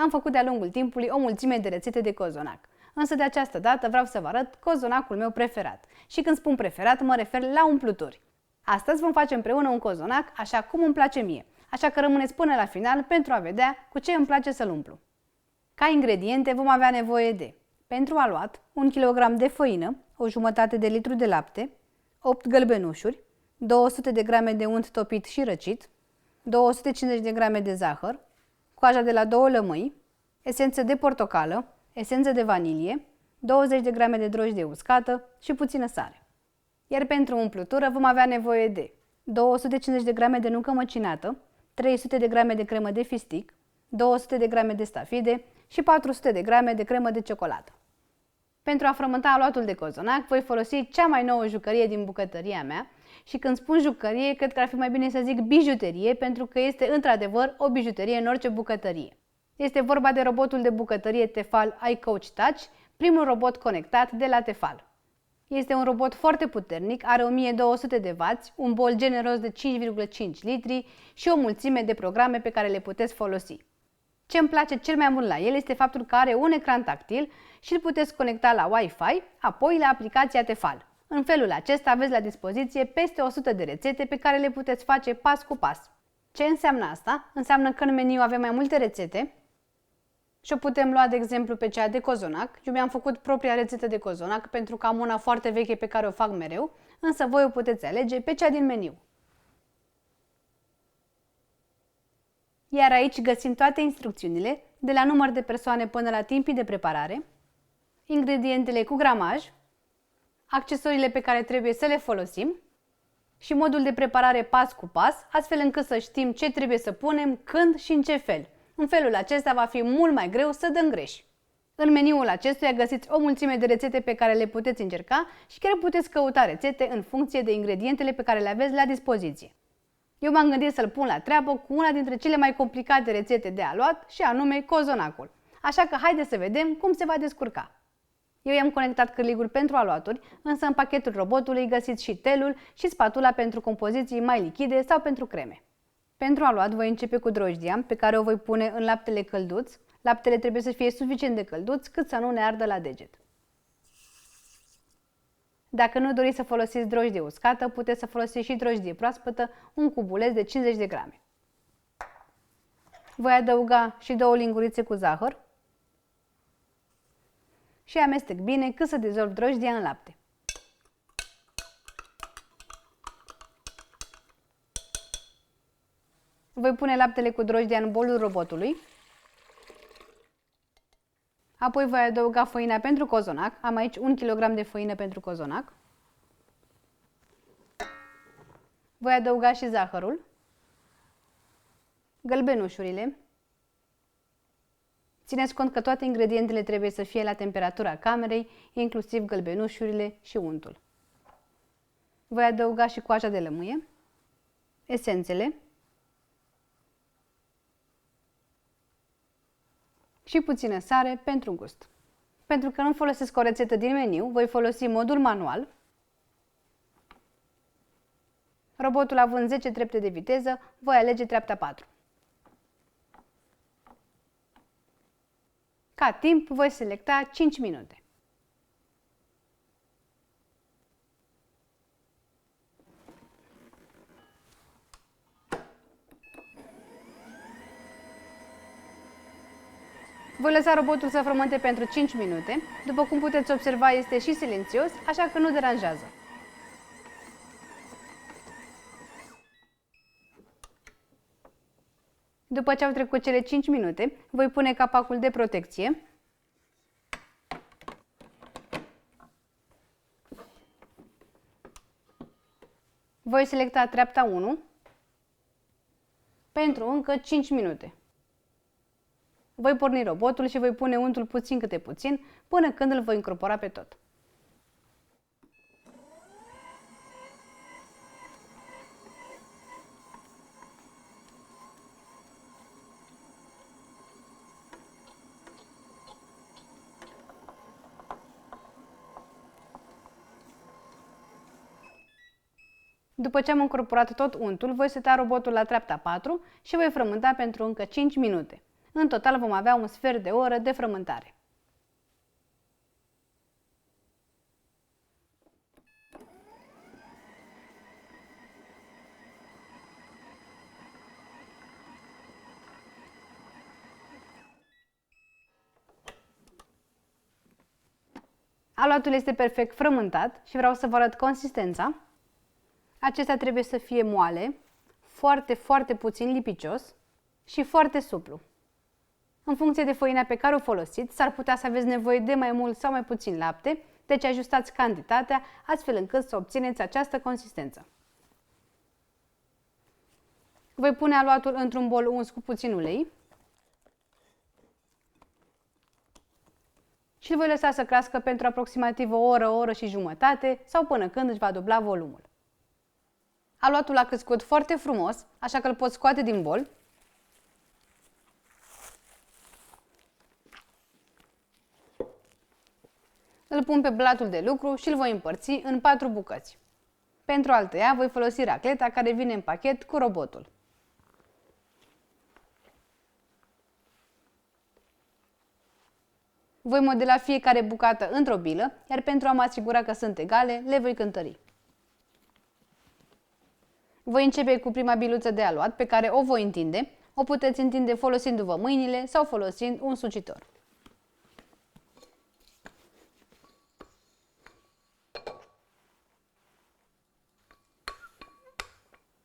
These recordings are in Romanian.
Am făcut de-a lungul timpului o mulțime de rețete de cozonac, însă de această dată vreau să vă arăt cozonacul meu preferat. Și când spun preferat, mă refer la umpluturi. Astăzi vom face împreună un cozonac așa cum îmi place mie, așa că rămâneți până la final pentru a vedea cu ce îmi place să-l umplu. Ca ingrediente vom avea nevoie de: pentru aluat, 1 kg de făină, o jumătate de litru de lapte, 8 gălbenușuri, 200 de grame de unt topit și răcit, 250 de grame de zahăr, coaja de la 2 lămâi, esență de portocală, esență de vanilie, 20 de grame de drojdie uscată și puțină sare. Iar pentru umplutură vom avea nevoie de 250 de grame de nucă măcinată, 300 de grame de cremă de fistic, 200 de grame de stafide și 400 de grame de cremă de ciocolată. Pentru a frământa aluatul de cozonac voi folosi cea mai nouă jucărie din bucătăria mea și când spun jucărie, cred că ar fi mai bine să zic bijuterie, pentru că este într-adevăr o bijuterie în orice bucătărie. Este vorba de robotul de bucătărie Tefal iCoach Touch, primul robot conectat de la Tefal. Este un robot foarte puternic, are 1200 de W, un bol generos de 5,5 litri și o mulțime de programe pe care le puteți folosi. Ce îmi place cel mai mult la el este faptul că are un ecran tactil și îl puteți conecta la Wi-Fi, apoi la aplicația Tefal. În felul acesta aveți la dispoziție peste 100 de rețete pe care le puteți face pas cu pas. Ce înseamnă asta? Înseamnă că în meniu avem mai multe rețete și o putem lua de exemplu pe cea de cozonac. Eu mi-am făcut propria rețetă de cozonac pentru că am una foarte veche pe care o fac mereu, însă voi o puteți alege pe cea din meniu. Iar aici găsim toate instrucțiunile, de la număr de persoane până la timpii de preparare, ingredientele cu gramaj, accesoriile pe care trebuie să le folosim și modul de preparare pas cu pas, astfel încât să știm ce trebuie să punem, când și în ce fel. În felul acesta va fi mult mai greu să dăm greș. În meniul acestuia găsiți o mulțime de rețete pe care le puteți încerca și chiar puteți căuta rețete în funcție de ingredientele pe care le aveți la dispoziție. Eu m-am gândit să-l pun la treabă cu una dintre cele mai complicate rețete de aluat și anume cozonacul. Așa că haideți să vedem cum se va descurca. Eu i-am conectat cârligul pentru aluaturi, însă în pachetul robotului găsiți și telul și spatula pentru compoziții mai lichide sau pentru creme. Pentru aluat voi începe cu drojdia, pe care o voi pune în laptele călduț. Laptele trebuie să fie suficient de călduț cât să nu ne ardă la deget. Dacă nu doriți să folosiți drojdie uscată, puteți să folosiți și drojdie proaspătă, un cubuleț de 50 de grame. Voi adăuga și 2 lingurițe cu zahăr și amestec bine cât să dizolv drojdia în lapte. Voi pune laptele cu drojdia în bolul robotului. Apoi voi adăuga făina pentru cozonac. Am aici 1 kg de făină pentru cozonac. Voi adăuga și zahărul, gălbenușurile. Țineți cont că toate ingredientele trebuie să fie la temperatura camerei, inclusiv gălbenușurile și untul. Voi adăuga și coaja de lămâie, esențele și puțină sare pentru gust. Pentru că nu folosesc o rețetă din meniu, voi folosi modul manual. Robotul având 10 trepte de viteză, voi alege treapta 4. Ca timp, voi selecta 5 minute. Voi lăsa robotul să frământe pentru 5 minute. După cum puteți observa, este și silențios, așa că nu deranjează. După ce au trecut cele 5 minute, voi pune capacul de protecție. Voi selecta treapta 1 pentru încă 5 minute. Voi porni robotul și voi pune untul puțin câte puțin până când îl voi încorpora pe tot. După ce am încorporat tot untul, voi seta robotul la treapta 4 și voi frământa pentru încă 5 minute. În total vom avea un sfert de oră de frământare. Aluatul este perfect frământat și vreau să vă arăt consistența. Acesta trebuie să fie moale, foarte puțin lipicios și foarte suplu. În funcție de făina pe care o folosiți, s-ar putea să aveți nevoie de mai mult sau mai puțin lapte, deci ajustați cantitatea astfel încât să obțineți această consistență. Voi pune aluatul într-un bol uns cu puțin ulei și îl voi lăsa să crească pentru aproximativ o oră și jumătate sau până când își va dubla volumul. Aluatul a crescut foarte frumos, așa că îl pot scoate din bol. Îl pun pe blatul de lucru și îl voi împărți în 4 bucăți. Pentru a-l tăia, voi folosi racleta care vine în pachet cu robotul. Voi modela fiecare bucată într-o bilă, iar pentru a mă asigura că sunt egale, le voi cântări. Voi începe cu prima biluță de aluat pe care o voi întinde. O puteți întinde folosindu-vă mâinile sau folosind un sucitor.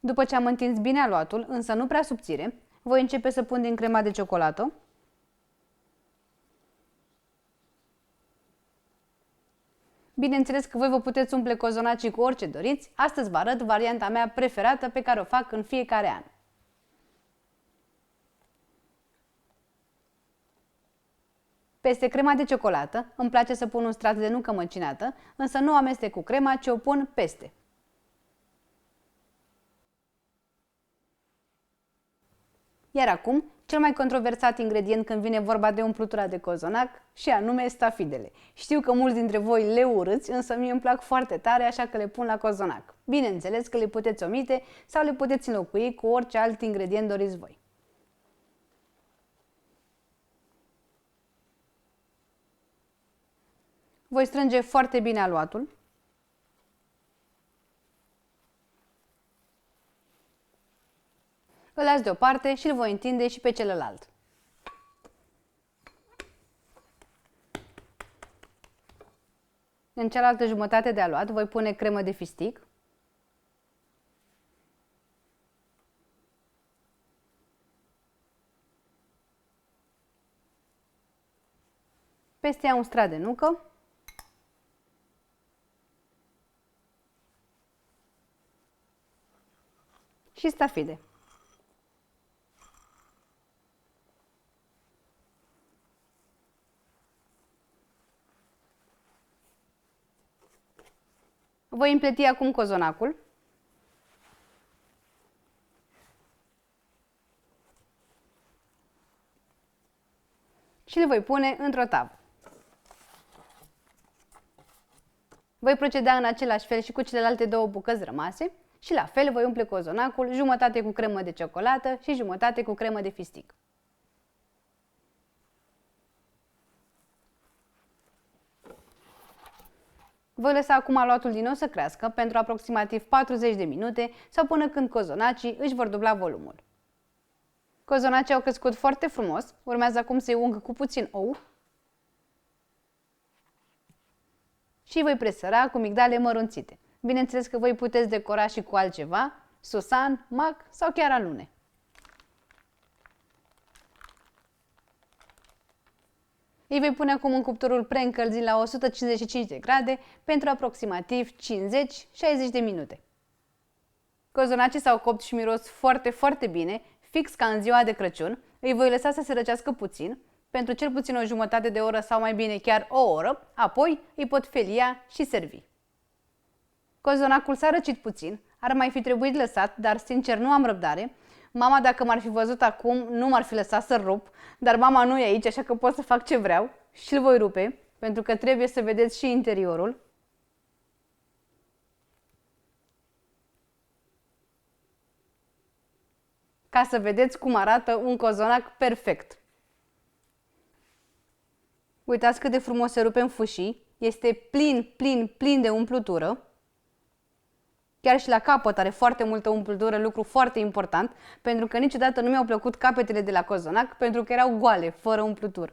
După ce am întins bine aluatul, însă nu prea subțire, voi începe să pun din crema de ciocolată. Bineînțeles că voi vă puteți umple cozonacii cu orice doriți, astăzi vă arăt varianta mea preferată pe care o fac în fiecare an. Peste crema de ciocolată îmi place să pun un strat de nucă măcinată, însă nu amestec cu crema, ci o pun peste. Iar acum, cel mai controversat ingredient când vine vorba de umplutura de cozonac, și anume stafidele. Știu că mulți dintre voi le urâți, însă mie îmi plac foarte tare, așa că le pun la cozonac. Bineînțeles că le puteți omite sau le puteți înlocui cu orice alt ingredient doriți voi. Voi strânge foarte bine aluatul. Îl las deoparte și îl voi întinde și pe celălalt. În cealaltă jumătate de aluat voi pune cremă de fistic. Peste ea un strat de nucă. Și stafide. Voi împleti acum cozonacul. Și îl voi pune într-o tavă. Voi proceda în același fel și cu celelalte două bucăți rămase și la fel voi umple cozonacul jumătate cu cremă de ciocolată și jumătate cu cremă de fistic. Voi lăsa acum aluatul din nou să crească pentru aproximativ 40 de minute sau până când cozonacii își vor dubla volumul. Cozonacii au crescut foarte frumos, urmează acum să-i ung cu puțin ou și îi voi presăra cu migdale mărunțite. Bineînțeles că voi puteți decora și cu altceva, susan, mac sau chiar alune. Îi voi pune acum în cuptorul preîncălzit la 155 de grade pentru aproximativ 50-60 de minute. Cozonacii s-au copt și miros foarte bine, fix ca în ziua de Crăciun. Îi voi lăsa să se răcească puțin, pentru cel puțin o jumătate de oră sau mai bine chiar o oră, apoi îi pot felia și servi. Cozonacul s-a răcit puțin, ar mai fi trebuit lăsat, dar sincer nu am răbdare. Mama, dacă m-ar fi văzut acum, nu m-ar fi lăsat să rup, dar mama nu e aici, așa că pot să fac ce vreau și îl voi rupe, pentru că trebuie să vedeți și interiorul. Ca să vedeți cum arată un cozonac perfect. Uitați cât de frumos se rupe în fâșii. Este plin, plin, plin de umplutură. Chiar și la capăt are foarte multă umplutură, lucru foarte important, pentru că niciodată nu mi-au plăcut capetele de la cozonac, pentru că erau goale, fără umplutură.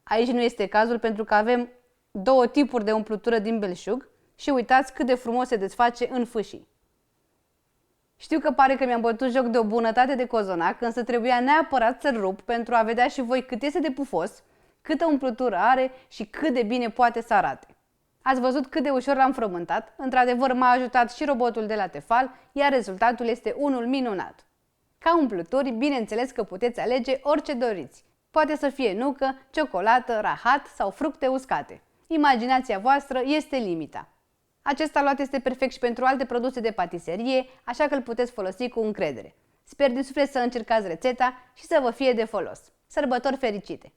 Aici nu este cazul, pentru că avem două tipuri de umplutură din belșug și uitați cât de frumos se desface în fâșii. Știu că pare că mi-am bătut joc de o bunătate de cozonac, însă trebuia neapărat să-l rup pentru a vedea și voi cât este de pufos, câtă umplutură are și cât de bine poate să arate. Ați văzut cât de ușor l-am frământat, într-adevăr m-a ajutat și robotul de la Tefal, iar rezultatul este unul minunat. Ca umplături, bineînțeles că puteți alege orice doriți. Poate să fie nucă, ciocolată, rahat sau fructe uscate. Imaginația voastră este limita. Acest aluat este perfect și pentru alte produse de patiserie, așa că îl puteți folosi cu încredere. Sper din suflet să încercați rețeta și să vă fie de folos. Sărbători fericite!